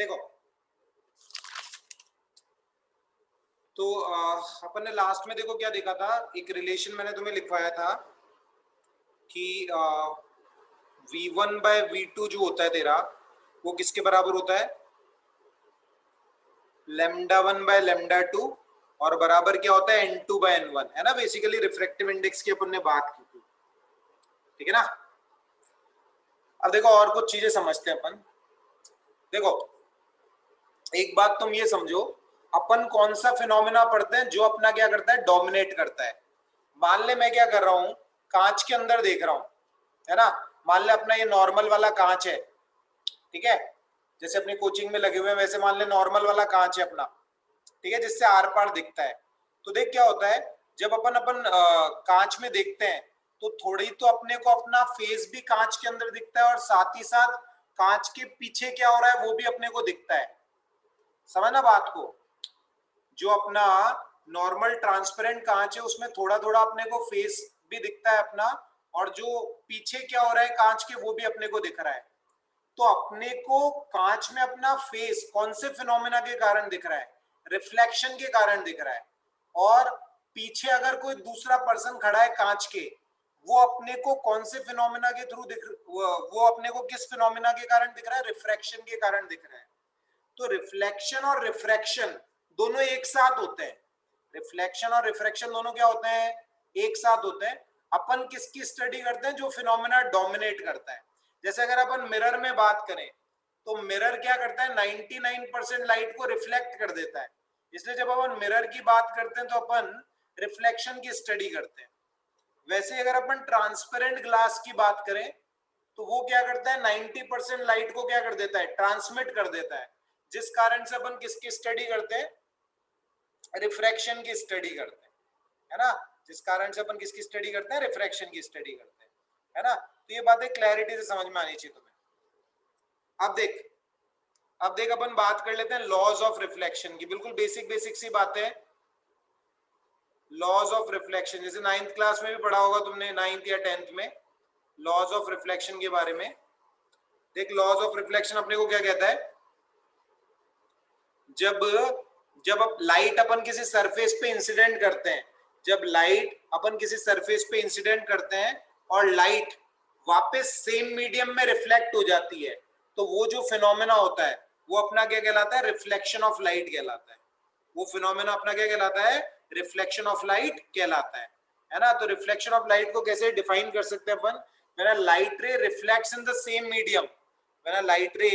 देखो तो अपन ने लास्ट में देखो क्या देखा था, एक रिलेशन मैंने तुम्हें लिखवाया था कि v1 बाय v2 जो होता है तेरा वो किसके बराबर होता है, λ1 बाय λ2 और बराबर क्या होता है n2 बाय n1, है ना। बेसिकली रिफ्रैक्टिव इंडेक्स की अपन ने बात की थी, ठीक है ना। अब देखो और कुछ चीजें समझते हैं अपन। देखो एक बात तुम ये समझो, अपन कौन सा फिनोमेना पढ़ते हैं जो अपना क्या करता है, डोमिनेट करता है। मान ले मैं क्या कर रहा हूं, कांच के अंदर देख रहा हूं, है ना। मान ले अपना ये नॉर्मल वाला कांच है, ठीक है, जैसे अपनी कोचिंग में लगे हुए हैं वैसे मान ले नॉर्मल वाला कांच है अपना, ठीक है, जिससे आर पार दिखता है। तो देख क्या होता है, जब अपन कांच में देखते हैं तो थोड़ी तो अपने को अपना फेस भी कांच के अंदर दिखता है और साथ ही साथ कांच के पीछे क्या हो रहा है वो भी अपने को दिखता है। समझना बात को, जो अपना नॉर्मल ट्रांसपेरेंट कांच है उसमें थोड़ा थोड़ा अपने को फेस भी दिखता है अपना, और जो पीछे क्या हो रहा है कांच के वो भी अपने को दिख रहा है। तो अपने को कांच में अपना फेस कौन से फिनोमेना के कारण दिख रहा है, रिफ्लेक्शन के कारण दिख रहा है। और पीछे अगर कोई दूसरा पर्सन खड़ा है कांच के, वो अपने को कौन से फिनोमेना के थ्रू दिख, वो अपने को किस फिनोमेना के कारण दिख रहा है, रिफ्रैक्शन के कारण दिख रहा है। तो रिफ्लेक्शन और रिफ्रैक्शन दोनों एक साथ होते हैं। रिफ्लेक्शन और रिफ्रैक्शन दोनों क्या होते हैं, एक साथ होते हैं। अपन किसकी स्टडी करते हैं, जो फिनोमेना डोमिनेट करता है। जैसे अगर अपन मिरर में बात करें तो मिरर क्या करता है, 99% लाइट को रिफ्लेक्ट कर देता है। इसलिए जब अपन मिरर की बात करते हैं तो अपन रिफ्लेक्शन की स्टडी करते हैं। वैसे अगर अपन ट्रांसपेरेंट ग्लास की बात करें तो वो क्या करता है, 90% लाइट को क्या कर देता है, ट्रांसमिट कर देता है। जिस कारण से अपन किसकी स्टडी करते हैं, रिफ्रैक्शन की स्टडी करते हैं, है ना। जिस कारण से अपन किसकी स्टडी करते हैं, रिफ्रैक्शन की स्टडी करते हैं, है ना। तो ये बातें क्लैरिटी से समझ में आनी चाहिए तुम्हें। अब देख अपन बात कर लेते हैं लॉज ऑफ रिफ्लेक्शन की, बिल्कुल बेसिक सी बातें। लॉज ऑफ रिफ्लेक्शन जैसे 9th क्लास में भी पढ़ा होगा तुमने, 9th या 10th में, लॉज ऑफ रिफ्लेक्शन के बारे में। देख लॉज ऑफ रिफ्लेक्शन अपने को क्या कहता है, जब लाइट अपन किसी सरफेस पे इंसिडेंट करते हैं, जब लाइट अपन किसी सरफेस पे इंसिडेंट करते हैं और लाइट वापस सेम मीडियम में रिफ्लेक्ट हो जाती है, तो वो जो फिनोमेना होता है वो अपना क्या कहलाता है, रिफ्लेक्शन ऑफ लाइट कहलाता है। वो फिनोमेना अपना क्या कहलाता है, रिफ्लेक्शन ऑफ लाइट कहलाता है ना। तो रिफ्लेक्शन ऑफ लाइट को कैसे डिफाइन कर सकते हैं अपन, when a light ray reflects in the same medium, when a light ray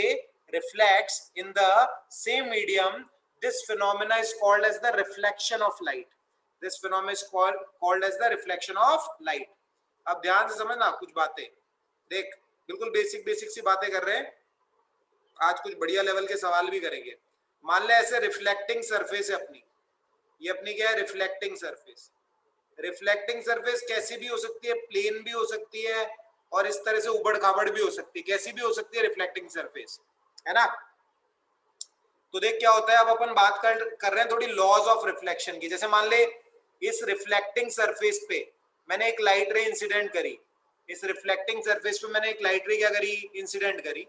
reflects in the same medium, this phenomena is called as the reflection of light. This phenomena is called as the reflection of light. अब ध्यान से समझना कुछ बातें, देख बिल्कुल basic सी बातें कर रहे हैं, आज कुछ बढ़िया लेवल के सवाल भी करेंगे। मान ले ऐसे रिफ्लेक्टिंग सरफेस है अपनी, ये अपनी क्या है, रिफ्लेक्टिंग सरफेस। रिफ्लेक्टिंग सरफेस कैसी भी हो सकती है, प्लेन भी हो सकती है और इस तरह से उबड़ खाबड़ भी हो सकती है, कैसी भी हो सकती है रिफ्लेक्टिंग सरफेस, है ना। तो देख क्या होता है, अब अपन बात कर रहे हैं थोड़ी लॉज ऑफ रिफ्लेक्शन की। जैसे मान ले इस रिफ्लेक्टिंग सरफेस पे मैंने एक लाइट रे इंसिडेंट करी, इस रिफ्लेक्टिंग सरफेस पे मैंने एक लाइट रे क्या करी, इंसिडेंट करी,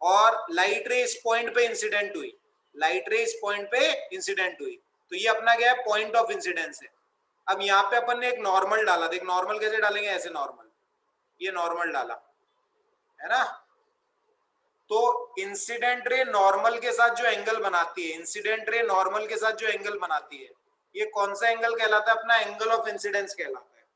और लाइट रे इस पॉइंट पे इंसिडेंट हुई, लाइट रे इस पॉइंट पे इंसिडेंट हुई, तो ये अपना क्या है, पॉइंट ऑफ इंसिडेंस है। अब यहाँ पे अपन ने एक नॉर्मल डाला, देख नॉर्मल कैसे डालेंगे, ऐसे नॉर्मल, ये नॉर्मल डाला, है ना। तो इंसिडेंट रे नॉर्मल के साथ जो एंगल बनाती है, इंसिडेंट रे नॉर्मल के साथ जो एंगल बनाती है, ये कौन सा एंगल कहलाता है, अपना एंगल ऑफ इंसिडेंस कहलाता है।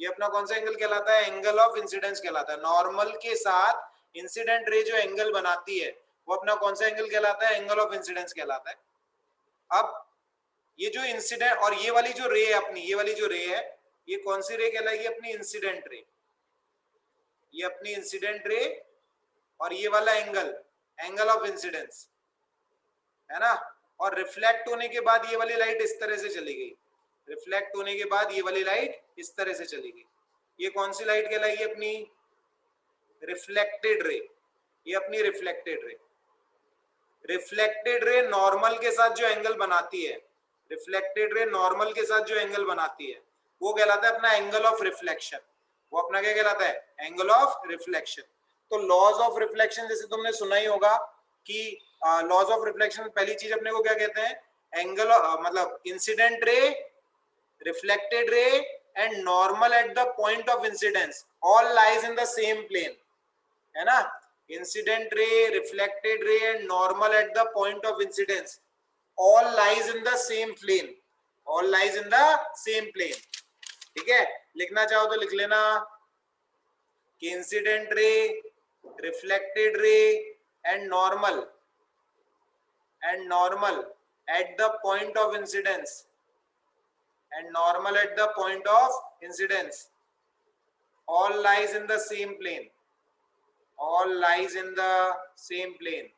ये अपना कौन सा एंगल कहलाता है, एंगल ऑफ इंसिडेंस कहलाता है। नॉर्मल के साथ इंसिडेंट रे जो एंगल बनाती है वो अपना कौन सा एंगल कहलाता है, एंगल ऑफ इंसिडेंस कहलाता है। अब ये जो इंसिडेंट और ये वाली जो रे है अपनी, ये वाली जो रे है, ये कौन सी रे कहलाएगी, अपनी इंसिडेंट रे। ये अपनी इंसिडेंट रे और ये वाला एंगल, एंगल ऑफ इंसिडेंस, है ना। और रिफ्लेक्ट होने के बाद ये वाली लाइट इस तरह से चली गई, रिफ्लेक्ट होने के बाद ये वाली लाइट इस तरह से चली गई, ये कौन सी लाइट कहलाएगी, अपनी रिफ्लेक्टेड रे। ये अपनी रिफ्लेक्टेड रे। रिफ्लेक्टेड रे नॉर्मल के साथ जो एंगल बनाती है, रिफ्लेक्टेड रे नॉर्मल के साथ जो एंगल बनाती है वो कहलाता है अपना एंगल ऑफ रिफ्लेक्शन। वो अपना क्या कहलाता है, एंगल ऑफ रिफ्लेक्शन। तो लॉज ऑफ रिफ्लेक्शन जैसे तुमने सुना ही होगा कि लॉज ऑफ रिफ्लेक्शन पहली चीज अपने को क्या कहते हैं, एंगल मतलब incident ray, reflected ray and normal at the point of incidence all lies in the same plane, है ना। Incident ray, reflected ray and normal at the point of incidence all lies in the same plane, all lies in the same plane. ठीक है, लिखना चाहो तो लिख लेना कि incident ray, reflected ray and normal at the point of incidence and normal at the point of incidence all lies in the same plane, all lies in the same plane,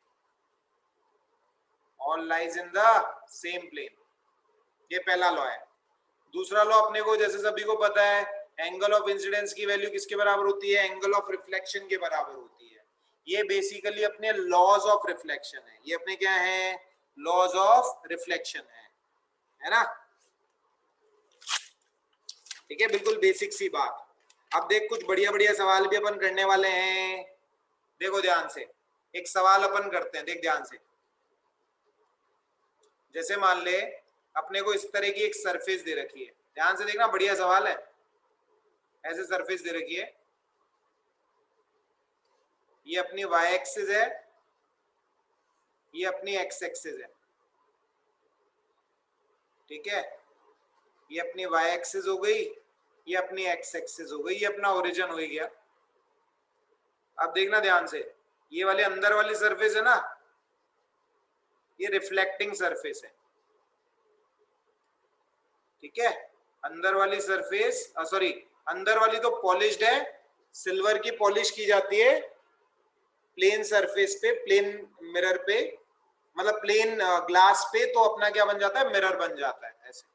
all lies in the same plane। ये पहला law है। दूसरा law अपने को जैसे सभी को पता है, एंगल ऑफ इंसिडेंस की वैल्यू किसके बराबर होती है, एंगल ऑफ रिफ्लेक्शन के बराबर होती है। ये बेसिकली अपने लॉज ऑफ रिफ्लेक्शन है, ये अपने क्या है, लॉज ऑफ रिफ्लेक्शन है ना। ठीक है, बिल्कुल बेसिक सी बात। अब देख कुछ बढ़िया बढ़िया सवाल भी अपन करने वाले हैं, देखो ध्यान से। एक सवाल अपन करते हैं, देख ध्यान से। जैसे मान ले अपने को इस तरह की एक सरफेस दे रखी है, ध्यान से देखना, बढ़िया सवाल है। ऐसे सरफेस दे रखी है, ये अपनी y एक्सिस है, ये अपनी x एक्सिस है। ठीक है, ये अपनी y एक्सिस हो गई, ये अपनी x एक्सिस हो गई, ये अपना ओरिजिन हो गया। अब देखना ध्यान से, ये वाले अंदर वाली सरफेस है ना, ये रिफ्लेक्टिंग सरफेस है। ठीक है, अंदर वाली सरफेस सॉरी अंदर वाली तो पॉलिश्ड है, सिल्वर की पॉलिश की जाती है प्लेन सरफेस पे, प्लेन मिरर पे, मतलब प्लेन ग्लास पे, तो अपना क्या बन जाता है, मिरर बन जाता है ऐसे।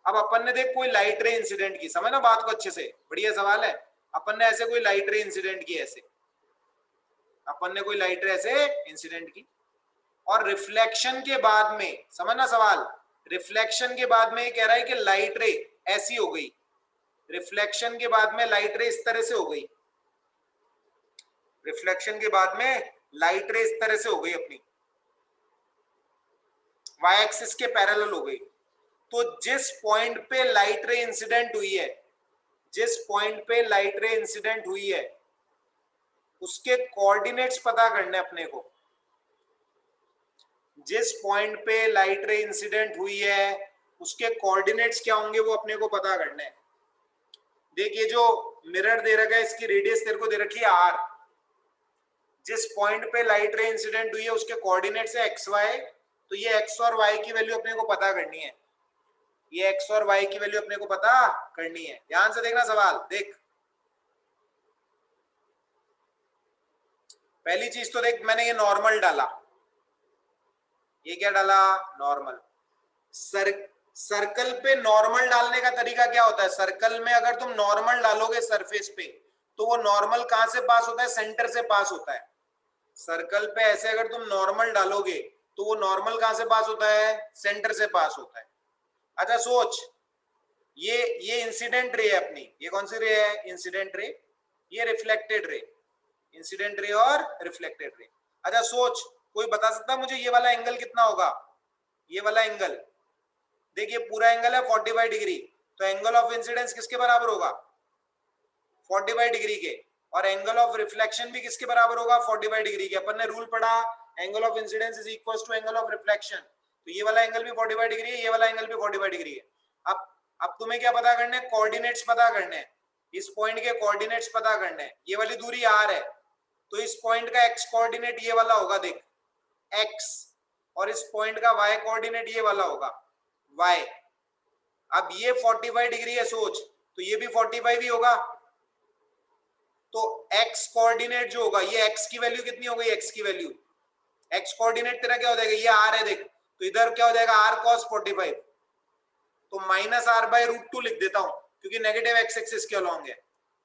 अब अपन ने देख कोई लाइट रे इंसिडेंट की, समझ ना बात को अच्छे से, बढ़िया सवाल है। अपन ने ऐसे कोई लाइट रे इंसिडेंट की, ऐसे अपन ने कोई लाइट रे ऐसे इंसिडेंट की, और रिफ्लेक्शन के बाद में, समझना सवाल, रिफ्लेक्शन के बाद में ये कह रहा है कि लाइट रे ऐसी हो गई, रिफ्लेक्शन के बाद में लाइट रे इस तरह से हो गई, रिफ्लेक्शन के बाद में लाइट रे इस तरह से हो गई, अपनी वाई एक्सिस के पैरेलल हो गई। तो जिस पॉइंट पे लाइट रे इंसिडेंट हुई है, जिस पॉइंट पे लाइट रे इंसिडेंट हुई है, उसके कोऑर्डिनेट्स पता करने अपने को। जिस पॉइंट पे लाइट रे इंसिडेंट हुई है, उसके कोऑर्डिनेट्स क्या होंगे वो अपने को पता करने हैं। देखिए जो मिरर दे रखा है, इसकी रेडियस तेरे को दे रखी है r। जिस पॉइंट पे लाइट रे इंसिडेंट हुई है उसके कोऑर्डिनेट्स है एक्स वाई, तो ये एक्स और वाई की वैल्यू अपने को पता करनी है, ये एक्स और वाई की वैल्यू अपने को पता करनी है। ध्यान से देखना सवाल, देख पहली चीज तो देख, मैंने ये नॉर्मल डाला, ये क्या डाला, नॉर्मल। सर्कल पे नॉर्मल डालने का तरीका क्या होता है, सर्कल में अगर तुम नॉर्मल डालोगे सरफेस पे, तो वो नॉर्मल कहां से पास होता है, सेंटर से पास होता है। सर्कल पे ऐसे अगर तुम नॉर्मल डालोगे तो वो नॉर्मल कहां से पास होता है, सेंटर से पास होता है। अच्छा सोच, ये इंसिडेंट रे है अपनी, ये कौन सी रे है, इंसिडेंट रे, ये रिफ्लेक्टेड रे, इंसिडेंट रे और रिफ्लेक्टेड रे। अच्छा सोच, कोई बता सकता है मुझे ये वाला एंगल कितना होगा, ये वाला एंगल, देखिए पूरा एंगल है 45 डिग्री, तो एंगल ऑफ इंसिडेंस किसके बराबर होगा, 45 डिग्री के, और एंगल ऑफ रिफ्लेक्शन भी किसके बराबर होगा, 45 डिग्री के। अपन ने रूल पढ़ा, angle of incidence is equal to angle of reflection, तो ये वाला एंगल भी 45 डिग्री है, ये वाला एंगल भी 45 डिग्री है। अब तुम्हें क्या पता करना है, कोऑर्डिनेट्स पता करने हैं, इस पॉइंट के कोऑर्डिनेट्स पता करने हैं। ये वाली दूरी r है, तो इस पॉइंट का x कोऑर्डिनेट ये वाला होगा, देख x, और इस पॉइंट का y कोऑर्डिनेट ये वाला होगा y। अब ये 45 डिग्री है सोच, तो ये भी 45 ही होगा, तो x कोऑर्डिनेट जो होगा, ये x की वैल्यू कितनी हो गई, x की वैल्यू, x कोऑर्डिनेट तेरा क्या हो जाएगा, ये r है देख, तो इधर क्या हो जाएगा, r cos 45, तो माइनस r बाई रूट 2 लिख देता हूं, क्योंकि नेगेटिव x एक्सिस के अलोंग है,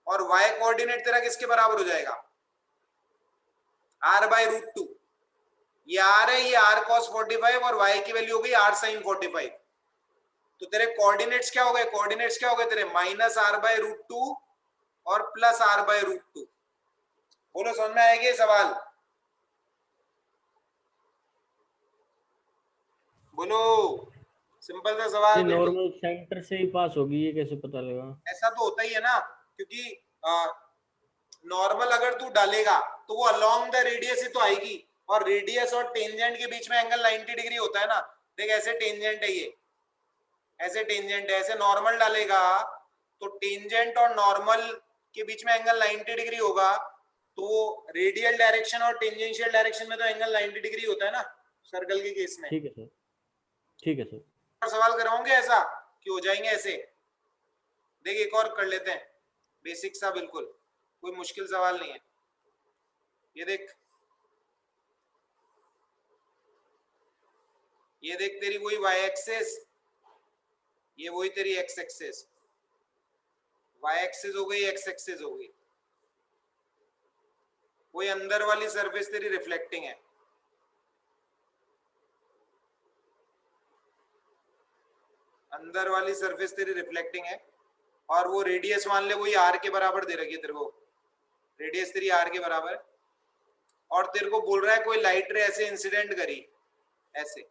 और y कोऑर्डिनेट तेरा किसके बराबर हो जाएगा, r बाई रूट 2, ये r है, ये r cos 45, और y की वैल्यू हो गई r sin 45। तो तेरे कोऑर्डिनेट्स क्या हो गए, कोऑर्डिनेट्स क्या हो गए तेरे, माइनस r बाई रूट 2 और प्लस r बाई रूट 2। बोलो समझ में आएगा ये सवाल, बोलो, सिंपल सा सवाल बिल्कुल। नॉर्मल सेंटर से ही पास होगी, ये कैसे पता लगा? ऐसा तो होता ही है ना, क्योंकि नॉर्मल अगर तू डालेगा तो वो अलोंग द रेडियस ही तो आएगी, और रेडियस और टेंजेंट के बीच में एंगल 90 डिग्री होता है ना। देख ऐसे टेंजेंट है ये, ऐसे टेंजेंट है, ऐसे नॉर्मल डालेगा तो टेंजेंट और नॉर्मल के बीच में एंगल 90 डिग्री होगा, तो रेडियल डायरेक्शन और टेंजेंशियल डायरेक्शन में तो एंगल 90 डिग्री होता है ना सर्कल के केस में। ठीक है सर, ठीक है सर। और सवाल कराओगे ऐसा कि हो जाएंगे ऐसे? देख एक और कर लेते हैं, बेसिक सा बिल्कुल, कोई मुश्किल सवाल नहीं है। ये देख, ये देख तेरी वही वाई एक्सिस, ये वही तेरी एक्स एक्सिस, वाई एक्सिस हो गई, एक्स एक्सिस हो गई, वही अंदर वाली सरफेस तेरी रिफ्लेक्टिंग है, अंदर वाली सरफेस तेरी रिफ्लेक्टिंग है, और वो रेडियस मान ले वही आर के बराबर दे रखी है तेरे को, रेडियस तेरी आर के बराबर, और तेरे को बोल रहा है कोई लाइट रे ऐसे इंसिडेंट करी, ऐसे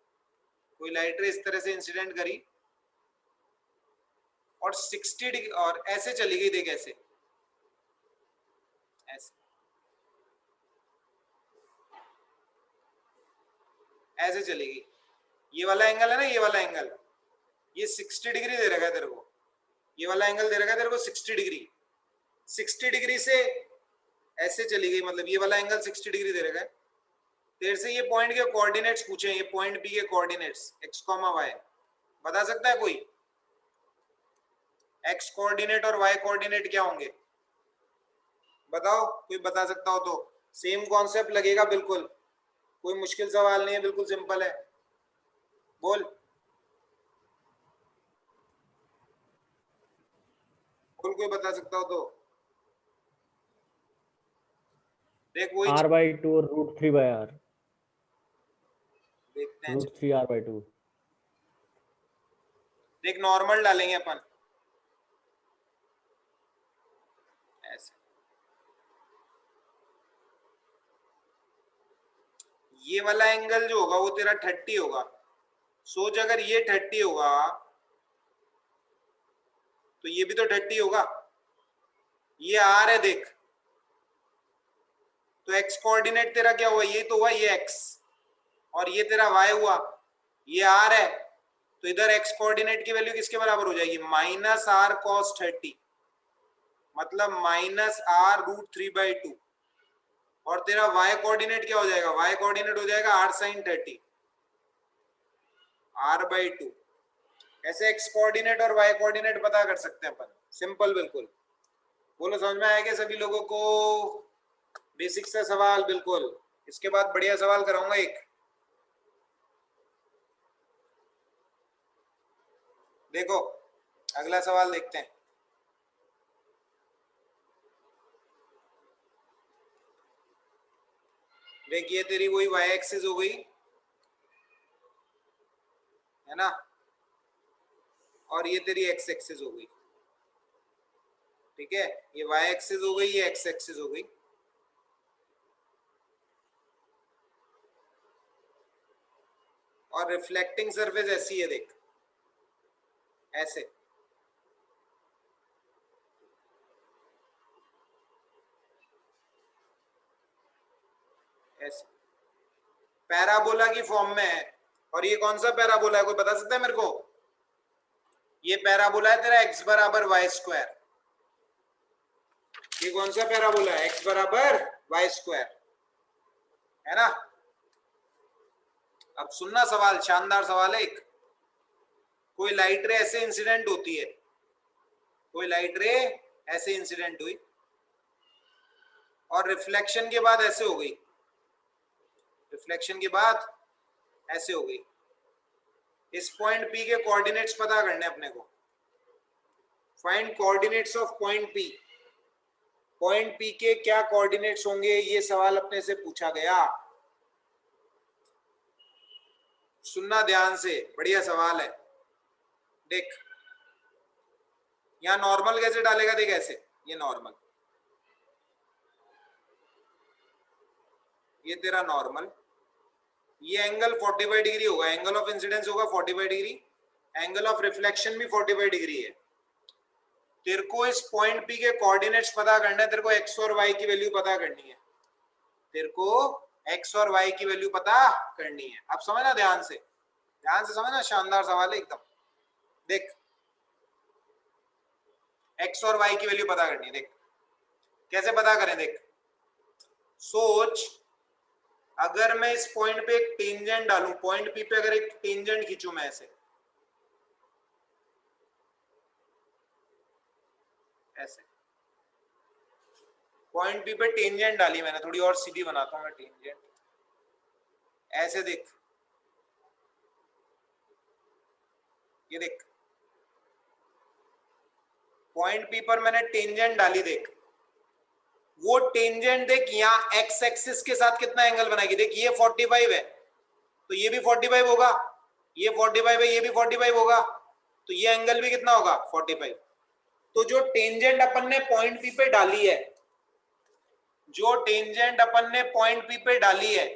कोई लाइट रे इस तरह से इंसिडेंट करी और 60 डिग्री और ऐसे चली गई, देख ऐसे, ऐसे ऐसे चली गई। ये वाला एंगल है ना, ये वाला एंगल, ये 60 डिग्री दे रखा है तेरे को, ये वाला एंगल दे रखा है तेरे को 60 डिग्री, 60 डिग्री से ऐसे चली गई, मतलब ये वाला एंगल 60 डिग्री दे रखा है। तेरे से ये पॉइंट के कोऑर्डिनेट्स पूछे, ये पॉइंट बी के कोऑर्डिनेट्स एक्स कॉमा वाई, बता सकता है कोई? एक्स कोऑर्डिनेट और वाई कोऑर्डिनेट क्या होंगे बताओ, कोई बता सकता हो तो। सेम कॉन्सेप्ट लगेगा बिल्कुल, कोई मुश्किल सवाल नहीं है, बिल्कुल सिंपल है, बोल बोल, कोई बता सकता हो तो। देख वही R/2 और √3/r। देखते हैं, √3r/2। देख नॉर्मल डालेंगे अपन ऐसे, ये वाला एंगल जो होगा वो तेरा 30 होगा। सोच अगर ये 30 होगा तो ये भी तो 30 होगा, ये आर है देख, तो एक्स कोऑर्डिनेट तेरा क्या हुआ, ये तो हुआ ये एक्स, और ये तेरा वाई हुआ, ये आर है, तो इधर एक्स कोऑर्डिनेट की वैल्यू किसके बराबर हो जाएगी, -r cos 30, मतलब -r√3/2, और तेरा y कोऑर्डिनेट क्या हो जाएगा, y कोऑर्डिनेट हो जाएगा r sin 30, r/2। ऐसे x कोऑर्डिनेट और y कोऑर्डिनेट पता कर सकते हैं अपन, सिंपल बिल्कुल। बोलो समझ में आएगा सभी लोगों को? बेसिक सा सवाल बिल्कुल। इसके बाद बढ़िया सवाल कराऊंगा एक, देखो अगला सवाल देखते हैं। देखिए तेरी वही y एक्सिस हो गई है ना, और ये तेरी x एक्सिस हो गई, ठीक है, ये y एक्सिस हो गई, ये x एक्सिस हो गई, और रिफ्लेक्टिंग सरफेस ऐसी है देख, ऐसे, ऐसे पैराबोला की फॉर्म में है। और ये कौन सा पैराबोला है, कोई बता सकता है मेरे को? ये पैराबोला है तेरा x बराबर वाई स्क्वायर, ये कौन सा पैराबोला है, x बराबर वाई स्क्वायर, है ना। अब सुनना सवाल, शानदार सवाल है एक, कोई लाइट रे ऐसे इंसिडेंट होती है, कोई लाइट रे ऐसे इंसिडेंट हुई और रिफ्लेक्शन के बाद ऐसे हो गई, रिफ्लेक्शन के बाद ऐसे हो गई। इस पॉइंट P के कोऑर्डिनेट्स पता करने अपने को, find coordinates of point P। Point P के क्या कोऑर्डिनेट्स होंगे, ये सवाल अपने से पूछा गया। सुनना ध्यान से, बढ़िया सवाल है। देख यहां नॉर्मल कैसे डालेगा, देख ऐसे, ये नॉर्मल, ये तेरा नॉर्मल, ये एंगल 45 डिग्री होगा, एंगल ऑफ इंसिडेंस होगा 45 डिग्री, एंगल ऑफ रिफ्लेक्शन भी 45 डिग्री है। तेरे को इस पॉइंट पी के कोऑर्डिनेट्स पता करना है, तेरे को एक्स और वाई की वैल्यू पता करनी है, तेरे को एक्स और वाई की वैल्यू पता करनी है। अब समझना, ध्यान से समझना, शानदार सवाल है एकदम। देख, एक्स और वाई की वैल्यू पता करनी है। देख कैसे पता करें, देख सोच, अगर मैं इस पॉइंट पे एक टेंजेंट डालूं, पॉइंट पी पे अगर एक टेंजेंट खींचूं मैं ऐसे, ऐसे पॉइंट पी पे टेंजेंट डाली मैंने, थोड़ी और सीधी बनाता हूं मैं टेंजेंट, ऐसे देख, ये देख पॉइंट पी पर मैंने टेंजेंट डाली, देख वो टेंजेंट देख यहाँ एक्स एक्सिस के साथ कितना एंगल बनाएगी। देख ये 45 है तो ये भी 45 होगा, ये 45 है ये भी 45 होगा, तो ये एंगल भी कितना होगा 45। तो जो टेंजेंट अपन ने पॉइंट पी पे डाली है, जो टेंजेंट अपन ने पॉइंट पी पे डाली है,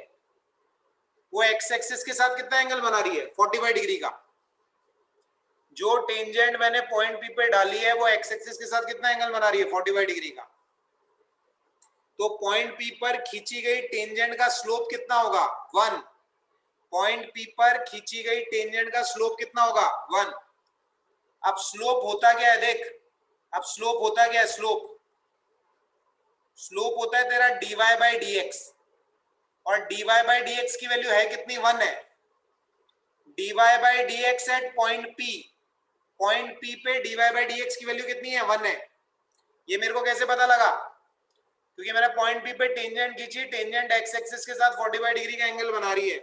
वो एक्स एक्सिस के साथ कितना एंगल बना रही है 45 डिग्री का। जो टेंजेंट मैंने पॉइंट पी पे डाली है वो एक्स एक्सिस के साथ कितना एंगल बना रही है 45 डिग्री का। तो पॉइंट पी पर खींची गई टेंजेंट का स्लोप कितना होगा 1। पॉइंट पी पर खींची गई टेंजेंट का स्लोप कितना होगा 1। अब स्लोप होता क्या है, देख अब स्लोप होता क्या है, स्लोप होता है तेरा dy बाई डी एक्स, और dy बाई डी एक्स की वैल्यू है कितनी 1 है। dy by d x at point P पे dy बाई डी एक्स की वैल्यू कितनी है 1 है। ये मेरे को कैसे पता लगा, क्योंकि मैंने पॉइंट पी पे टेंजेंट खींची, टेंजेंट एक्स एक्सिस के साथ 45 डिग्री का एंगल बना रही है,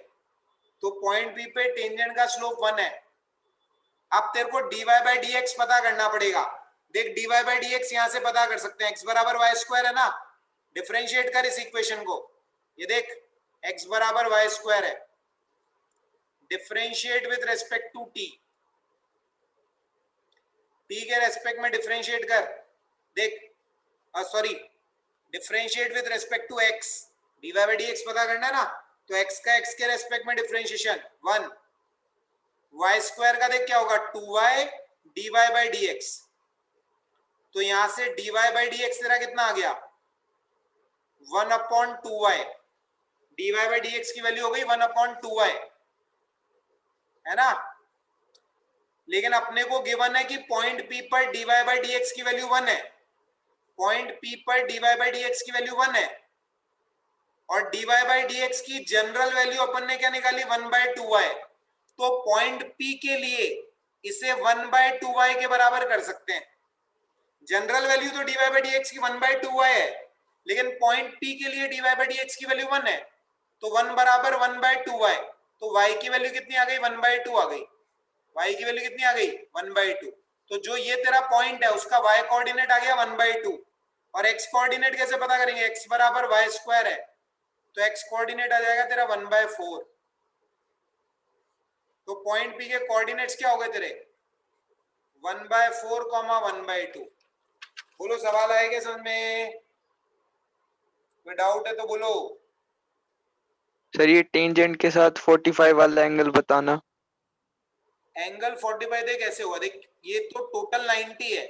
तो पॉइंट पी पे टेंजेंट का स्लोप 1 है। अब तेरे को dy बाई डी एक्स पता करना पड़ेगा। देख dy बाई डी एक्स यहां से पता कर सकते हैं, x बराबर वाई स्क्वायर है ना, डिफरेंशिएट कर इस इक्वेशन को, ये देख x बराबर वाई स्क्वायर है, differentiate with respect to t, t के रेस्पेक्ट में डिफरेंशिएट कर, देख sorry differentiate with respect to x, dy by d x पता करना है ना, तो x का x के रेस्पेक्ट में डिफरेंशिएशन 1, y स्क्वायर का देख क्या होगा 2y dy by d x, तो यहां से dy बाई डी एक्स तेरा कितना आ गया 1/2y, dy by d x की वैल्यू हो गई 1/2y, है ना। लेकिन अपने को गिवन है कि पॉइंट P पर dy बाई डी एक्स की वैल्यू 1 है, पॉइंट P पर dy बाई डी एक्स की वैल्यू 1 है, और dy बाई डी एक्स की जनरल वैल्यू अपन ने क्या निकाली 1/2y, तो पॉइंट P के लिए इसे 1/2y के बराबर कर सकते हैं। जनरल वैल्यू तो dy बाई डी एक्स की 1/2y है, लेकिन पॉइंट P के लिए dy बाई डी एक्स की वैल्यू 1 है, तो 1 बराबर 1/2y, तो y की वैल्यू कितनी आ गई 1/2 आ गई, y की वैल्यू कितनी आ गई 1/2। तो जो ये तेरा पॉइंट है उसका y कोऑर्डिनेट आ गया 1/2, और x कोऑर्डिनेट कैसे पता करेंगे, x बराबर वाई स्क्वायर है, तो x कोऑर्डिनेट आ जाएगा तेरा 1/4। तो पॉइंट P के कोऑर्डिनेट्स क्या हो गए तेरे 1/4, 1/2। बोलो सवाल आएगा समझ में, कोई डाउट है तो बोलो। सर ये टेंजेंट के साथ 45 वाला एंगल बताना। एंगल 45 देख कैसे हुआ, देख ये तो टोटल 90 है,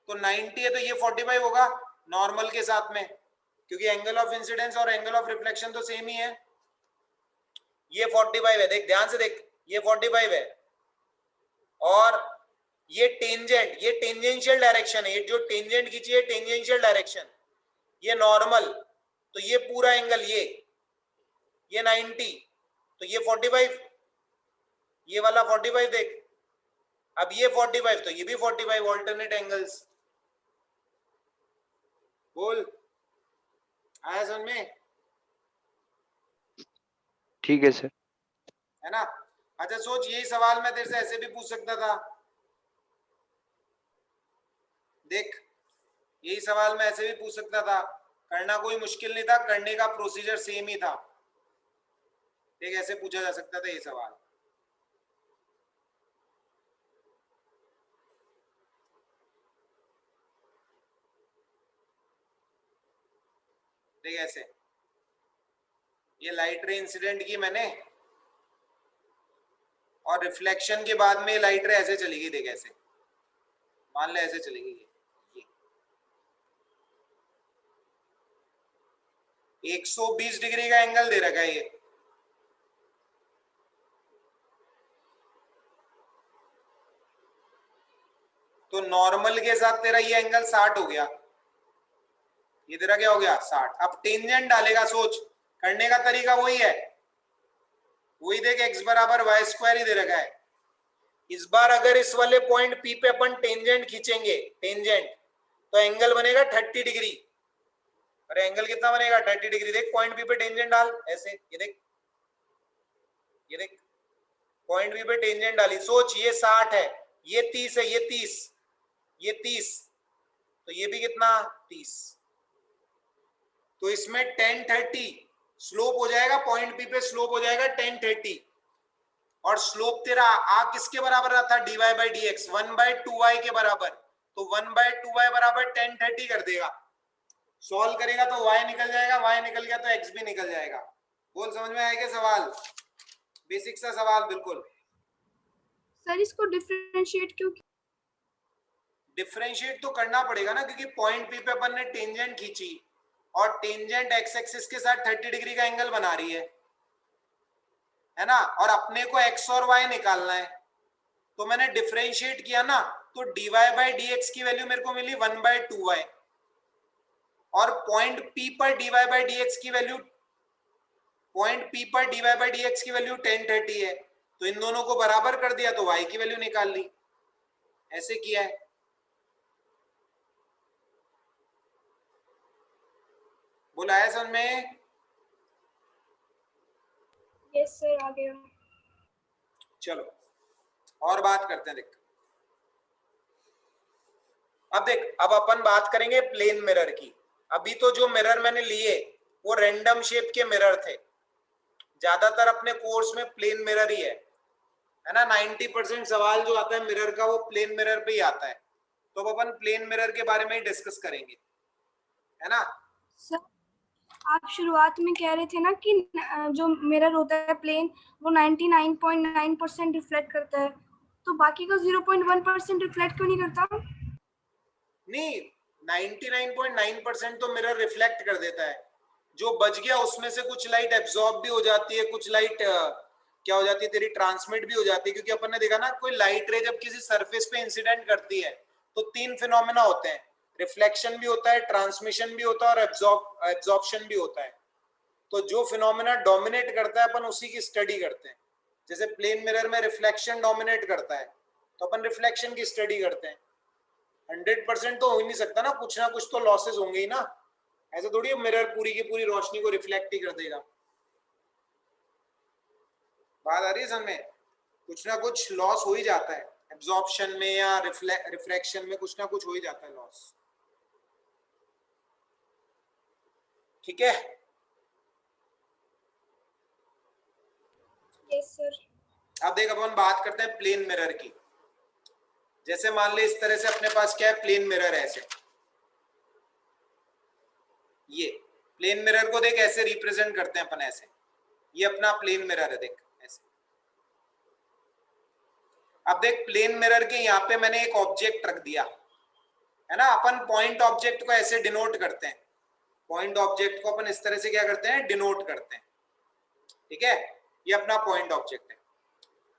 तो 90 है तो ये 45 होगा नॉर्मल के साथ में, क्योंकि एंगल ऑफ इंसिडेंस और एंगल ऑफ रिफ्लेक्शन तो सेम ही है। ये 45 है, देख ध्यान से देख, ये 45 है, और ये टेंजेंशियल डायरेक्शन है, ये जो टेंजेंट खींची है टेंजेंशियल डायरेक्शन, ये नॉर्मल, तो ये पूरा एंगल ये 90, तो ये 45, ये वाला 45 देख, अब ये 45 तो ये भी 45, ऑल्टरनेट एंगल्स। बोल आया समझ में, ठीक है सर। है ना। अच्छा सोच, यही सवाल मैं तेरे से ऐसे भी पूछ सकता था, देख यही सवाल मैं ऐसे भी पूछ सकता था, करना कोई मुश्किल नहीं था, करने का प्रोसीजर सेम ही था, देख ऐसे पूछा जा सकता था ये सवाल। देख ऐसे, ये लाइट रे इंसिडेंट की मैंने, और रिफ्लेक्शन के बाद में लाइट रे ऐसे चलेगी, देख ऐसे, मान ले ऐसे चलेगी ये 120 डिग्री का एंगल दे रखा है ये, तो नॉर्मल के साथ तेरा ये एंगल 60 हो गया, ये तेरा क्या हो गया 60। अब टेंजेंट डालेगा, सोच, करने का तरीका वही है, वही देख, x बराबर वाई स्क्वायर ही दे रखा है। इस बार अगर इस वाले पॉइंट P पे अपन टेंजेंट खींचेंगे, टेंजेंट, तो एंगल बनेगा 30 डिग्री। अरे एंगल कितना बनेगा 30 डिग्री, देख पॉइंट P पे टेंजेंट डाल ऐसे, ये देख, ये देख पॉइंट P पे टेंजेंट डाली, सोच ये 60 है, ये 30 है, ये 30, ये 30, तो ये भी कितना 30, तो इसमें 10-30 स्लोप हो जाएगा, पॉइंट P पे स्लोप हो जाएगा 10-30, और स्लोप तेरा आ किसके बराबर रहा था, dy by d x, 1/2y के बराबर, तो 1/2y बराबर 10-30 कर देगा। सॉल्व करेगा तो y निकल जाएगा, y निकल गया तो x भी निकल जाएगा। बोल समझ में आएगा सवाल, बेसिक सा सवाल बिल्कुल। सर इसको डिफरेंशिएट क्यों? डिफरेंशिएट तो करना पड़ेगा ना, क्योंकि पॉइंट P पे अपन ने टेंजेंट खींची और टेंजेंट x एक्सिस के साथ 30 डिग्री का एंगल बना रही है ना, और अपने को x और y निकालना है, तो मैंने डिफरेंशिएट किया ना, तो dy बाई डी एक्स की वैल्यू मेरे को मिली 1/2y, और पॉइंट P पर dy बाई डी एक्स की वैल्यू, पॉइंट P पर dy बाई डी एक्स की वैल्यू 10-30 है, तो इन दोनों को बराबर कर दिया तो y की वैल्यू निकाल ली, ऐसे किया है। बोला है समझ में? यस सर, आ गया। चलो और बात करते हैं, देख अब देख, अब अपन बात करेंगे प्लेन मिरर की। अभी तो जो मिरर मैंने लिए वो रैंडम शेप के मिरर थे, ज्यादातर अपने कोर्स में प्लेन मिरर ही है ना, 90% सवाल जो आता है मिरर का वो प्लेन मिरर पे ही आता है, तो अब अपन प्लेन मिरर के बारे में ही डिस्कस करेंगे, है ना। सर आप शुरुआत में कह रहे थे ना कि जो मिरर होता है प्लेन वो 99.9% रिफ्लेक्ट करता है, तो बाकी का 0.1% रिफ्लेक्ट क्यों नहीं करता? नहीं, 99.9% तो मिरर रिफ्लेक्ट कर देता है, जो बच गया उसमें से कुछ लाइट एब्जॉर्ब भी हो जाती है, कुछ लाइट क्या हो जाती है तेरी, ट्रांसमिट भी हो जाती है, क्योंकि अपन ने देखा ना कोई लाइट रे जब किसी सरफेस पे इंसिडेंट करती है तो 3 फिनोमेना होते हैं, रिफ्लेक्शन भी होता है, ट्रांसमिशन भी होता है, और एब्जॉर्प्शन भी होता है। तो जो फिनोमेना डोमिनेट करता है अपन उसी की स्टडी करते हैं, जैसे प्लेन मिरर में रिफ्लेक्शन डोमिनेट करता है तो अपन रिफ्लेक्शन की स्टडी करते हैं। 100% तो हो ही नहीं सकता ना कुछ तो लॉसेस होंगे ही ना, ऐसे थोड़ी मिरर पूरी की पूरी रोशनी को रिफ्लेक्ट ही कर देगा। बात आ रही है समझ में? कुछ ना कुछ लॉस हो ही जाता है, एब्जॉर्प्शन में या रिफ्रैक्शन में कुछ ना कुछ हो ही जाता है लॉस, ठीक है। Yes sir. अब देख अपन बात करते हैं प्लेन मिरर की। जैसे मान ले इस तरह से अपने पास क्या है, प्लेन मिरर है ऐसे, ये प्लेन मिरर को देख ऐसे रिप्रेजेंट करते हैं अपन ऐसे, ये अपना प्लेन मिरर है देख ऐसे। अब देख प्लेन मिरर के यहाँ पे मैंने एक ऑब्जेक्ट रख दिया है ना, अपन पॉइंट ऑब्जेक्ट को ऐसे डिनोट करते हैं, पॉइंट ऑब्जेक्ट को अपन इस तरह से क्या करते हैं, डिनोट करते हैं, ठीक है। ये अपना पॉइंट ऑब्जेक्ट है।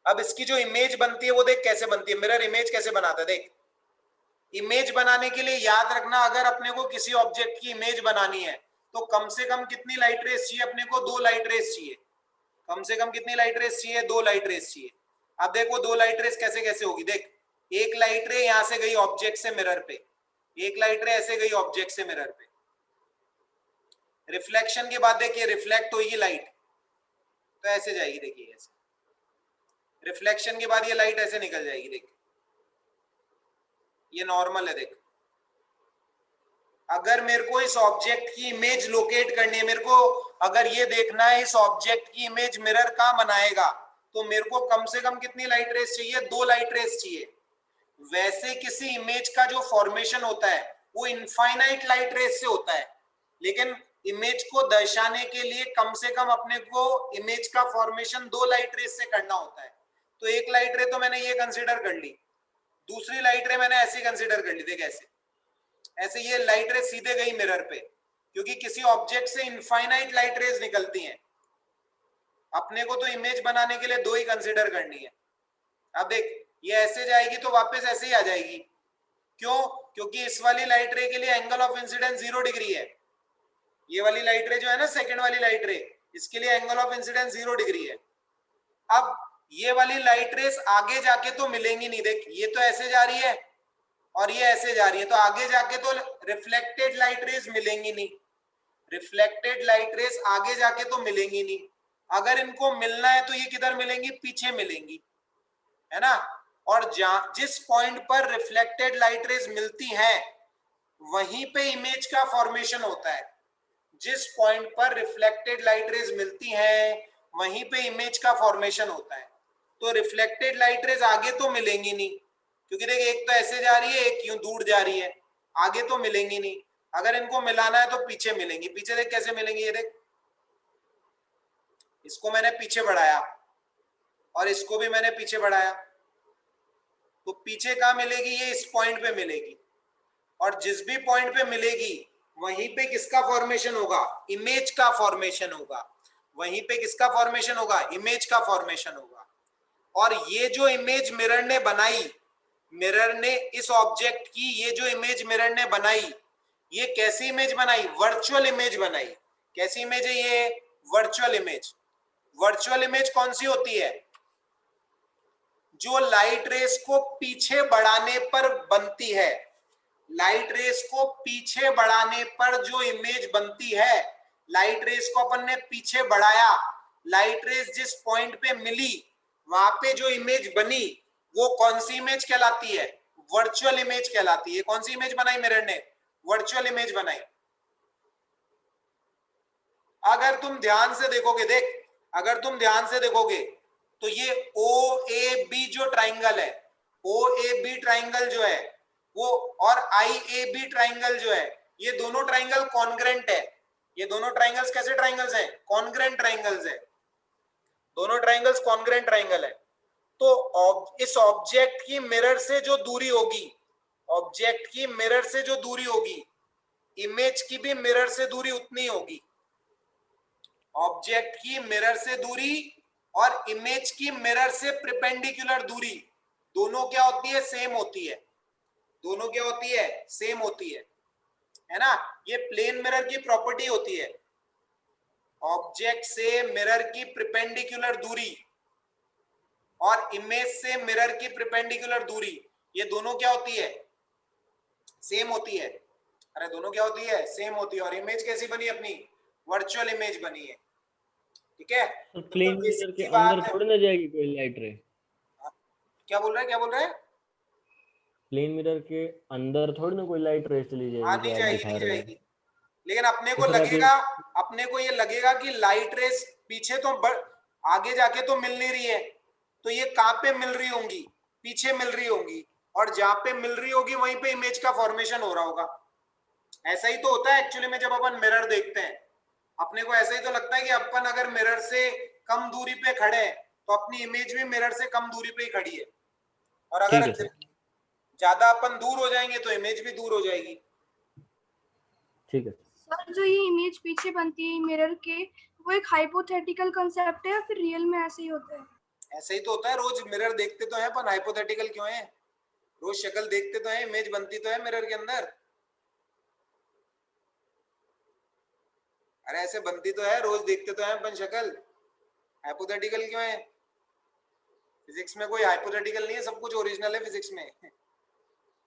अब इसकी जो इमेज बनती है वो देख कैसे बनती है, मिरर इमेज कैसे बनाता है देख। इमेज बनाने के लिए याद रखना, अगर अपने को किसी ऑब्जेक्ट की इमेज बनानी है तो कम से कम कितनी लाइट रेस चाहिए अपने को, 2 लाइट रेस चाहिए। कम से कम कितनी लाइट रेस चाहिए, 2 लाइट रेस चाहिए। अब देखो 2 लाइट रेस कैसे कैसे होगी, देख एक लाइट रे यहां से गई ऑब्जेक्ट से मिरर पे, एक लाइट रे ऐसे गई ऑब्जेक्ट से मिरर पे, रिफ्लेक्शन के बाद देखिए रिफ्लेक्ट होगी लाइट तो ऐसे जाएगी, देखिए ऐसे, रिफ्लेक्शन के बाद ये लाइट ऐसे निकल जाएगी, देख ये नॉर्मल है। देख अगर मेरे को इस ऑब्जेक्ट की इमेज लोकेट करनी है, मेरे को अगर ये देखना है इस ऑब्जेक्ट की इमेज मिरर कहां बनाएगा, तो मेरे को कम से कम कितनी लाइट रेस चाहिए, 2 लाइट रेस चाहिए। वैसे किसी इमेज का जो फॉर्मेशन होता है वो इनफाइनाइट लाइट रेस से होता है, लेकिन इमेज को दर्शाने के लिए कम से कम अपने को इमेज का फॉर्मेशन 2 लाइट रेज से करना होता है। तो एक लाइट रे तो मैंने ये कंसीडर कर ली, दूसरी लाइट रे मैंने ऐसे कंसीडर कर ली। देख ऐसे ऐसे ये लाइट रे सीधे गई मिरर पे, क्योंकि किसी ऑब्जेक्ट से इनफाइनाइट लाइट रेज निकलती हैं। अपने को तो इमेज बनाने के लिए 2 ही कंसीडर करनी है। अब देख ये ऐसे जाएगी तो वापस ऐसे ही आ जाएगी। क्यों? क्योंकि इस वाली लाइट रे के लिए एंगल ऑफ इंसिडेंस 0 डिग्री है। ये वाली लाइट रे जो है ना, सेकंड वाली लाइट रे, इसके लिए एंगल ऑफ इंसिडेंस 0 डिग्री है। अब ये वाली लाइट रेस आगे जाके तो मिलेंगी नहीं। देख ये तो ऐसे जा रही है और ये ऐसे जा रही है, तो आगे जाके तो रिफ्लेक्टेड लाइट रेस मिलेंगी नहीं। रिफ्लेक्टेड लाइट रेस आगे जाके तो मिलेंगी नहीं। अगर इनको मिलना है तो ये किधर मिलेंगी? पीछे मिलेंगी, है ना। और जिस पॉइंट पर रिफ्लेक्टेड लाइट रेस मिलती हैं वहीं पे इमेज का फॉर्मेशन होता है। जिस पॉइंट पर रिफ्लेक्टेड लाइट रेज मिलती हैं वहीं पे इमेज का फॉर्मेशन होता है। तो रिफ्लेक्टेड लाइट रेज आगे तो मिलेंगी नहीं, क्योंकि देख एक तो ऐसे जा रही है, एक यूं दूर जा रही है, आगे तो मिलेंगी नहीं। अगर इनको मिलाना है तो पीछे मिलेंगी। पीछे देख कैसे मिलेंगी, ये देख इसको मैंने पीछे बढ़ाया और इसको भी मैंने पीछे बढ़ाया, तो पीछे कहाँ मिलेगी? ये इस पॉइंट पे मिलेगी। और जिस भी पॉइंट पे मिलेगी वहीं पे किसका फॉर्मेशन होगा? इमेज का फॉर्मेशन होगा। वहीं पे किसका फॉर्मेशन होगा? इमेज का फॉर्मेशन होगा। और ये जो इमेज मिरर ने बनाई, मिरर ने इस ऑब्जेक्ट की ये जो इमेज मिरर ने बनाई, ये कैसी इमेज बनाई? वर्चुअल इमेज बनाई। कैसी इमेज है ये? Virtual image. वर्चुअल इमेज कौन सी होती है? जो लाइट रेस को पीछे बढ़ाने पर बनती है। लाइट रेस को पीछे बढ़ाने पर जो इमेज बनती है, लाइट रेस को अपन ने पीछे बढ़ाया, लाइट रेस जिस पॉइंट पे मिली वहां पे जो इमेज बनी वो कौन सी इमेज कहलाती है? वर्चुअल इमेज कहलाती है। कौन सी इमेज बनाई मिरर ने? वर्चुअल इमेज बनाई। अगर तुम ध्यान से देखोगे, देख अगर तुम ध्यान से देखोगे तो ये OAB जो ट्राइंगल है, OAB ट्राइंगल जो है वो, और IAB ट्राइंगल जो है, ये दोनों ट्राइंगल कॉन्ग्रेंट है। ये दोनों ट्राइंगल्स कैसे ट्राइंगल्स हैं? कॉन्ग्रेंट ट्राइंगल्स है। दोनों ट्राइंगल्स कॉन्ग्रेंट ट्राइंगल है। तो इस ऑब्जेक्ट की मिरर से जो दूरी होगी, ऑब्जेक्ट की मिरर से जो दूरी होगी, इमेज की भी मिरर से दूरी उतनी होगी। ऑब्जेक्ट की मिरर से दूरी और इमेज की मिरर से परपेंडिकुलर दूरी दोनों क्या होती है? सेम होती है। दोनों क्या होती है? सेम होती है ना। ये प्लेन मिरर की प्रॉपर्टी होती है। ऑब्जेक्ट से मिरर की परपेंडिकुलर दूरी और इमेज से मिरर की परपेंडिकुलर दूरी, ये दोनों क्या होती है? सेम होती है। अरे दोनों क्या होती है? सेम होती है। और इमेज कैसी बनी? अपनी वर्चुअल इमेज बनी है। ठीक है, तो प्लेन मिरर के बात अंदर है। थोड़ी ना जाएगी कोई लाइट रे। क्या बोल रहा है? क्या बोल रहा है? प्लेन मिरर के अंदर थोड़ी ना कोई लाइट रे चली हाँ जाएगी जो नहीं आप जाएगी, दिखा नहीं रहे हो। जाएगी। लेकिन अपने को इस तरह लगेगा, अपने को ये लगेगा कि लाइट रेस पीछे तो आगे जाके तो मिल नहीं रही है, तो ये कहाँ पे मिल रही होंगी? पीछे मिल रही होंगी। और जहां पे मिल रही होगी वहीं पे इमेज का फॉर्मेशन हो रहा होगा। ऐसा ही तो होता है एक्चुअली में। जब अपन मिरर देखते हैं अपने को ऐसा ही तो लगता है कि अपन अगर मिरर से कम दूरी पे खड़े हैं तो अपनी इमेज भी मिरर से कम दूरी पे ही खड़ी है। और अगर ठीक है सर। ज्यादा अपन दूर हो जाएंगे तो इमेज भी दूर हो जाएगी। ठीक है सर, जो ये इमेज पीछे बनती है मिरर के, वो एक हाइपोथेटिकल कांसेप्ट है या फिर रियल में ऐसे ही होता है? ऐसे ही तो होता है। रोज मिरर देखते तो है अपन, हाइपोथेटिकल क्यों है? रोज शक्ल देखते तो है, इमेज बनती तो है मिरर के अंदर। अरे ऐसे बनती तो है, रोज देखते तो है अपन शक्ल। हाइपोथेटिकल क्यों है? फिजिक्स में कोई हाइपोथेटिकल नहीं है, सब कुछ ओरिजिनल है फिजिक्स में।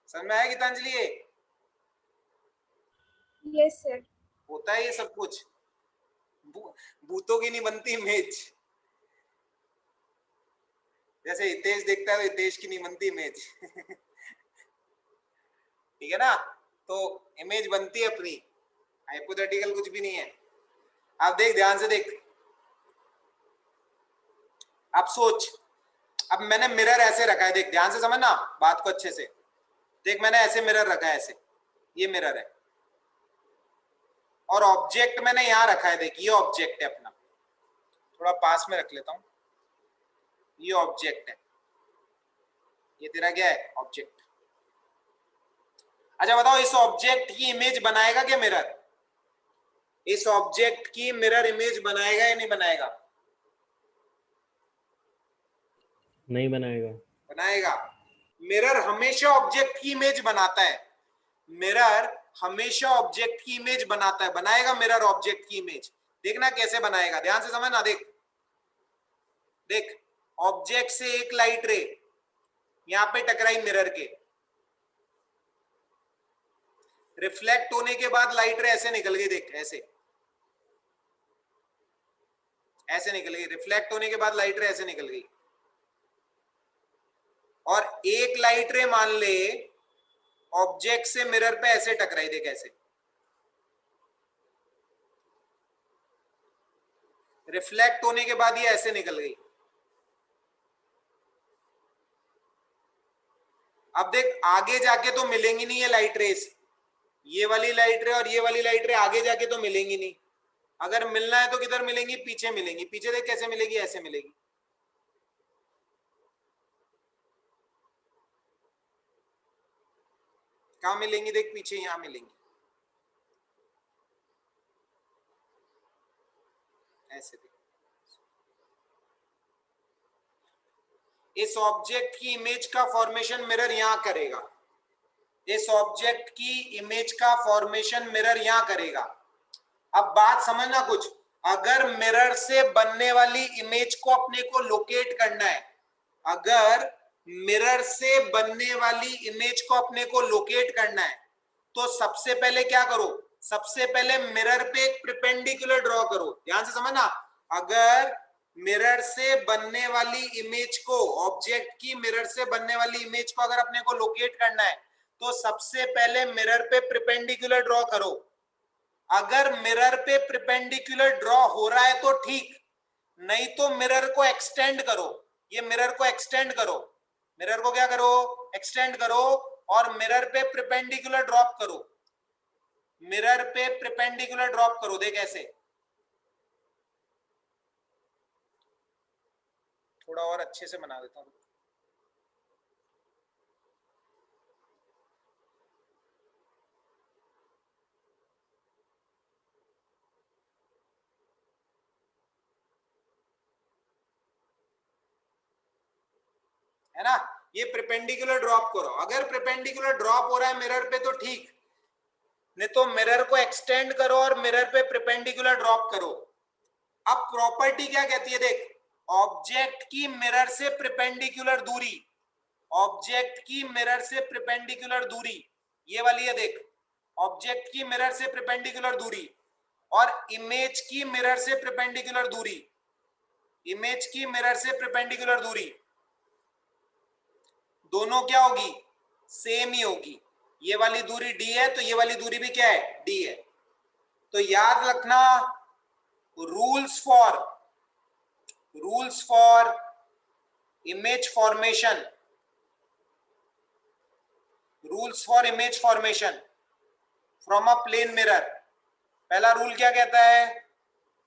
समझ में आया गीतांजलि? ये यस सर। होता है ये सब कुछ। भूतों की नहीं बनती इमेज। जैसे हितेश देखता है तो हितेश की नहीं बनती इमेज। ठीक है ना। तो इमेज बनती है अपनी, हाइपोथेटिकल कुछ भी नहीं है। अब देख ध्यान से देख, अब सोच। अब मैंने मिरर ऐसे रखा है, देख ध्यान से समझना बात को अच्छे से। देख मैंने ऐसे मिरर रखा है, ऐसे ये मिरर है, और ऑब्जेक्ट मैंने यहां रखा है, देखिए ये ऑब्जेक्ट है अपना, थोड़ा पास में रख लेता हूं, ये ऑब्जेक्ट है, ये तेरा क्या है ऑब्जेक्ट। अच्छा बताओ इस ऑब्जेक्ट की इमेज बनाएगा क्या मिरर? इस ऑब्जेक्ट की मिरर इमेज बनाएगा या नहीं बनाएगा? नहीं बनाएगा। बनाएगा। मिरर हमेशा ऑब्जेक्ट की इमेज बनाता है, मिरर हमेशा ऑब्जेक्ट की इमेज बनाता है, बनाएगा मिरर ऑब्जेक्ट की इमेज। देखना कैसे बनाएगा, ध्यान से समझना। देख देख ऑब्जेक्ट से एक लाइट रे यहां पे टकराई मिरर के, रिफ्लेक्ट होने के बाद लाइट रे ऐसे निकल गई, देख ऐसे ऐसे निकल गई, रिफ्लेक्ट होने के बाद लाइट रे ऐसे निकल गई। और एक लाइट रे मान ले ऑब्जेक्ट से मिरर पे ऐसे टकराई, देख ऐसे, रिफ्लेक्ट होने के बाद ये ऐसे निकल गई। अब देख आगे जाके तो मिलेंगी नहीं ये लाइट रेस, ये वाली लाइट रे और ये वाली लाइट रे आगे जाके तो मिलेंगी नहीं। अगर मिलना है तो किधर मिलेंगी? पीछे मिलेंगी। पीछे देख कैसे मिलेगी, ऐसे मिलेगी। कहां मिलेंगी? देख पीछे यहां मिलेंगी, ऐसे देख। इस ऑब्जेक्ट की इमेज का फॉर्मेशन मिरर यहां करेगा, इस ऑब्जेक्ट की इमेज का फॉर्मेशन मिरर यहां करेगा। अब बात समझना कुछ, अगर मिरर से बनने वाली इमेज को अपने को लोकेट करना है, अगर मिरर से बनने वाली इमेज को अपने को लोकेट करना है तो सबसे पहले क्या करो? सबसे पहले मिरर पे एक परपेंडिकुलर ड्रॉ करो। ध्यान से समझना, अगर मिरर से बनने वाली इमेज को, ऑब्जेक्ट की मिरर से बनने वाली इमेज को अगर अपने को लोकेट करना है तो सबसे पहले मिरर पे परपेंडिकुलर ड्रॉ करो। अगर मिरर पे परपेंडिकुलर ड्रॉ हो रहा है तो ठीक, नहीं तो मिरर को एक्सटेंड करो। ये मिरर को एक्सटेंड करो, मिरर को क्या करो? एक्सटेंड करो और मिरर पे परपेंडिकुलर ड्रॉप करो, मिरर पे परपेंडिकुलर ड्रॉप करो। देख ऐसे, थोड़ा और अच्छे से बना देता हूं। है ना, ये परपेंडिकुलर ड्रॉप करो। अगर परपेंडिकुलर ड्रॉप हो रहा है मिरर पे तो ठीक, नहीं तो मिरर को एक्सटेंड करो और मिरर पे परपेंडिकुलर ड्रॉप करो। अब प्रॉपर्टी क्या कहती है? देख, ऑब्जेक्ट की मिरर से परपेंडिकुलर दूरी, ऑब्जेक्ट की मिरर से परपेंडिकुलर दूरी ये वाली है। देख, ऑब्जेक्ट की मिरर से परपेंडिकुलर दूरी और इमेज की मिरर से परपेंडिकुलर दूरी, इमेज की मिरर से परपेंडिकुलर दूरी दोनों क्या होगी? सेम ही होगी। ये वाली दूरी d है तो ये वाली दूरी भी क्या है? d है। तो याद रखना, rules for image formation, rules for image formation from a plane mirror. पहला रूल क्या कहता है?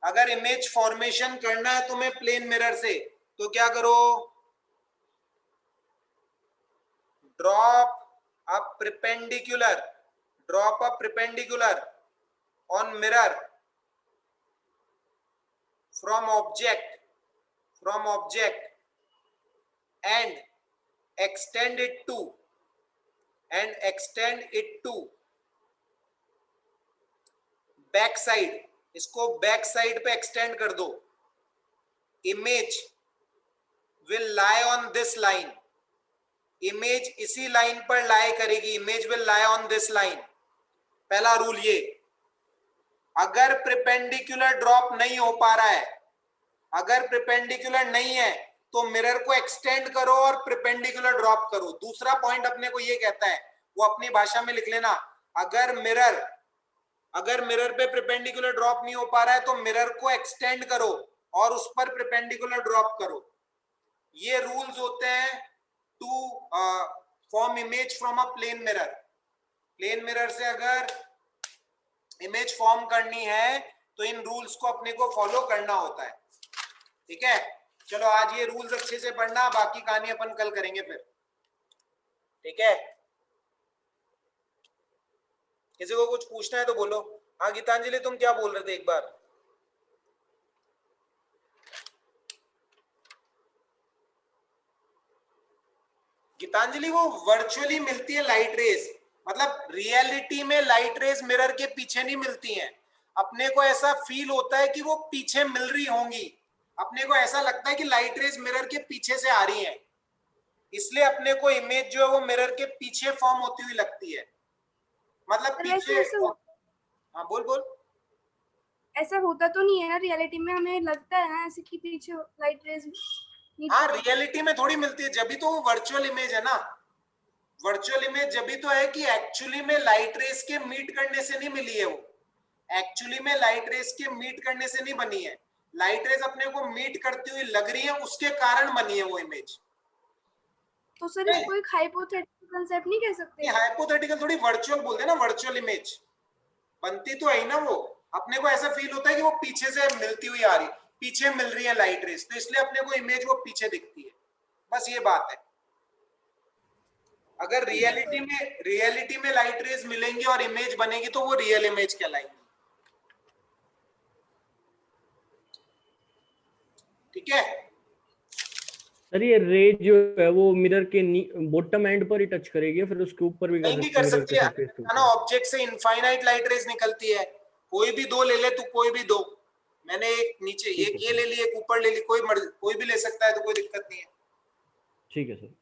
अगर इमेज फॉर्मेशन करना है तुम्हें प्लेन मिरर से तो क्या करो? drop a perpendicular on mirror from object and extend it to back side. इसको बैक साइड पे एक्सटेंड कर दो। Image will lie on this line, image इसी लाइन पर लाई करेगी, image will lie on this line. पहला रूल ये। अगर परपेंडिकुलर ड्रॉप नहीं हो पा रहा है, अगर परपेंडिकुलर नहीं है तो मिरर को एक्सटेंड करो और परपेंडिकुलर ड्रॉप करो। दूसरा पॉइंट अपने को ये कहता है, वो अपनी भाषा में लिख लेना। अगर मिरर पे परपेंडिकुलर ड्रॉप नहीं हो पा रहा है तो मिरर को एक्सटेंड करो और उस पर परपेंडिकुलर ड्रॉप करो। ये रूल्स होते हैं to form image from a plane mirror. Plane mirror से अगर इमेज फॉर्म करनी है तो इन रूल्स को अपने को फॉलो करना होता है। ठीक है, चलो आज ये रूल्स अच्छे से पढ़ना, बाकी कहानी अपन कल करेंगे फिर। ठीक है, किसी को कुछ पूछना है तो बोलो। हाँ गीतांजलि, तुम क्या बोल रहे थे एक बार? गीतांजलि, वो वर्चुअली मिलती है लाइट रेज, मतलब रियलिटी में लाइट रेज मिरर के पीछे नहीं मिलती हैं। अपने को ऐसा फील होता है कि वो पीछे मिल रही होंगी, अपने को ऐसा लगता है कि लाइट रेज मिरर के पीछे से आ रही हैं, इसलिए अपने को इमेज जो है वो मिरर के पीछे फॉर्म होती हुई लगती है, मतलब पीछे। हाँ बोल बोल। ऐसा होता तो नहीं है ना रियलिटी में, हमें लगता है ना ऐसे कि पीछे लाइट रेज। हाँ रियलिटी में थोड़ी मिलती है, जब भी तो वो वर्चुअल इमेज है ना। वर्चुअल इमेज जब भी तो है कि एक्चुअली में लाइट रेस के मीट करने से नहीं मिली है, वो एक्चुअली में लाइट रेस के मीट करने से नहीं बनी है। लाइट रेस अपने को मीट करती हुई लग रही है, उसके कारण बनी है वो इमेज। तो सर इसको एक हाइपोथेटिकल कांसेप्ट नहीं कह सकते? हाइपोथेटिकल थोड़ी, वर्चुअल बोलते हैं ना, वर्चुअल इमेज बनती तो है ना वो। अपने को ऐसा फील होता है कि वो पीछे से मिलती हुई आ रही, पीछे मिल रही है लाइट रेस, तो इसलिए अपने को इमेज वो पीछे दिखती है, बस ये बात है। अगर रियलिटी में लाइट रेज मिलेंगी और इमेज बनेगी तो वो रियल इमेज कहलाएंगी। ठीक है सर, ये रे जो है वो मिरर के बॉटम एंड पर ही टच करेगी, फिर उसके ऊपर भी कहीं भी कर सकती है ना। ऑब्जेक्ट से इनफाइनाइट लाइट रेज निकलती है, कोई भी दो ले ले तू, कोई भी दो। मैंने एक नीचे एक ये ले ली, एक ऊपर ले ली, कोई भी ले सकता है, तो कोई दिक्कत नहीं है। ठीक है सर।